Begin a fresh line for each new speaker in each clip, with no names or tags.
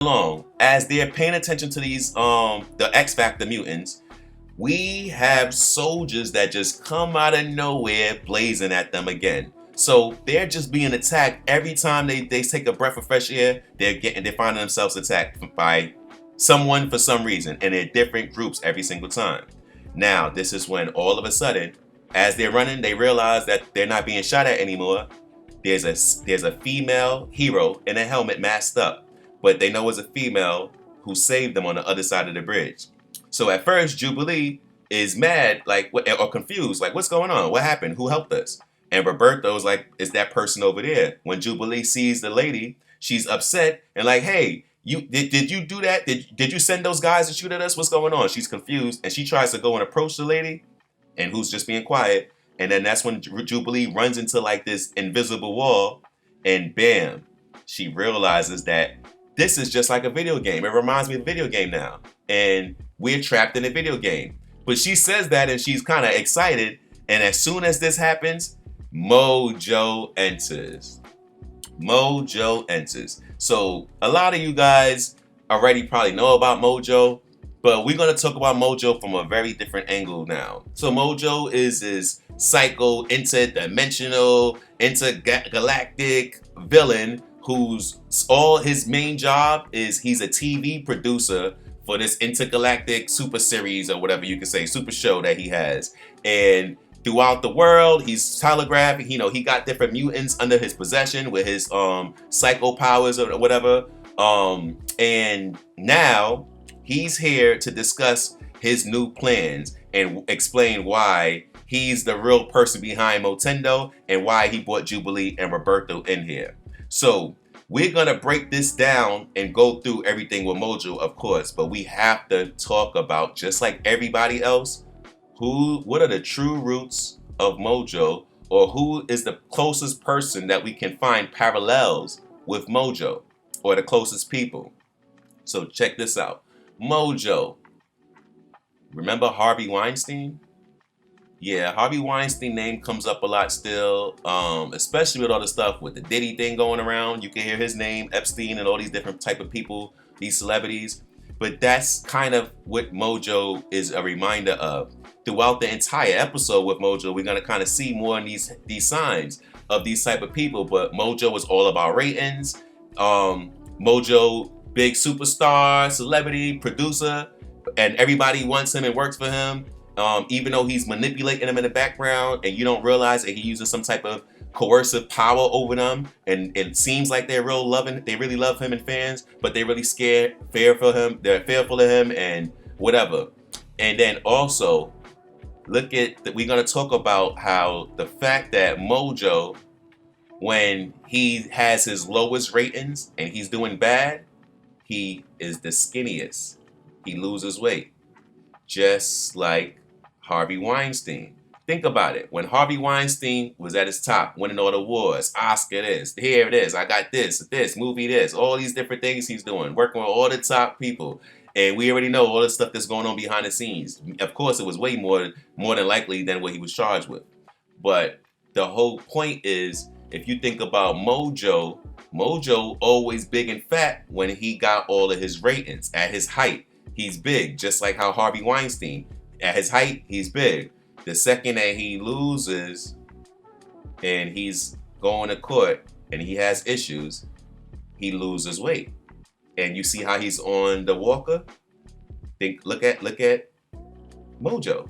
along, as they're paying attention to these the X Factor mutants, we have soldiers that just come out of nowhere blazing at them again. So they're just being attacked every time they take a breath of fresh air. They're finding themselves attacked by someone for some reason, and they're different groups every single time. Now this is when all of a sudden, as they're running, they realize that they're not being shot at anymore. There's a female hero in a helmet masked up, but they know it's a female who saved them on the other side of the bridge. So at first, Jubilee is mad, like, or confused, like, what's going on? What happened? Who helped us? And Roberto's like, it's that person over there. When Jubilee sees the lady, she's upset and like, hey, did you do that? Did you send those guys to shoot at us? What's going on? She's confused, and she tries to go and approach the lady, and who's just being quiet. And then that's when Jubilee runs into like this invisible wall, and bam, she realizes that this is just like a video game. It reminds me of a video game now, and we're trapped in a video game. But she says that, and she's kind of excited. And as soon as this happens, Mojo enters. Mojo enters. So a lot of you guys already probably know about Mojo, but we're going to talk about Mojo from a very different angle now. So Mojo is this psycho, interdimensional, intergalactic villain whose all his main job is he's a TV producer for this intergalactic super series, or whatever you can say, super show that he has. And throughout the world, he's telegraphing, he got different mutants under his possession with his psycho powers or whatever. And now he's here to discuss his new plans and explain why he's the real person behind Motendo and why he brought Jubilee and Roberto in here. So we're going to break this down and go through everything with Mojo, of course, but we have to talk about, just like everybody else, what are the true roots of Mojo, or who is the closest person that we can find parallels with Mojo, or the closest people. So check this out. Mojo. Remember Harvey Weinstein? Yeah, Harvey Weinstein name comes up a lot still, especially with all the stuff with the Diddy thing going around. You can hear his name, Epstein, and all these different type of people, these celebrities. But that's kind of what Mojo is a reminder of. Throughout the entire episode with Mojo, we're going to kind of see more in these signs of these type of people. But Mojo is all about ratings. Mojo, big superstar, celebrity, producer, and everybody wants him and works for him. Even though he's manipulating them in the background, and you don't realize that he uses some type of coercive power over them, and it seems like they really love him and fans, but they really fearful of him and whatever. And then also, we're gonna talk about how the fact that Mojo, when he has his lowest ratings and he's doing bad, he is the skinniest. He loses weight, just like Harvey Weinstein. Think about it. When Harvey Weinstein was at his top, winning all the awards, Oscar this, here it is, I got this movie, this, all these different things he's doing, working with all the top people. And we already know all the stuff that's going on behind the scenes. Of course, it was way more than likely than what he was charged with. But the whole point is, if you think about Mojo always big and fat when he got all of his ratings. At his height, he's big, just like how Harvey Weinstein, at his height, he's big. The second that he loses and he's going to court and he has issues, he loses weight. And you see how he's on the walker? Look at Mojo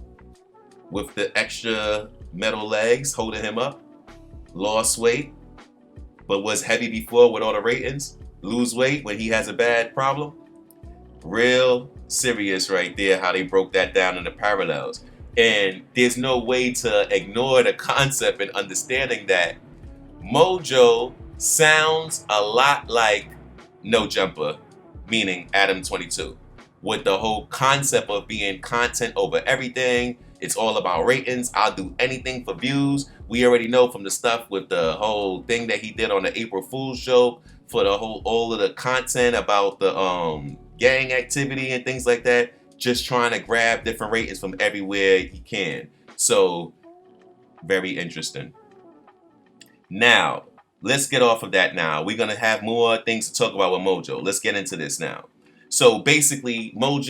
with the extra metal legs holding him up. Lost weight, but was heavy before with all the ratings. Lose weight when he has a bad problem. Real serious right there, how they broke that down in the parallels. And there's no way to ignore the concept and understanding that Mojo sounds a lot like No Jumper, meaning Adam 22, with the whole concept of being content over everything. It's all about ratings. I'll do anything for views. We already know from the stuff with the whole thing that he did on the April Fool's joke, for the whole, all of the content about the gang activity and things like that, just trying to grab different ratings from everywhere he can. So very interesting. Now, let's get off of that now. We're gonna have more things to talk about with Mojo. Let's get into this now. So basically, Mojo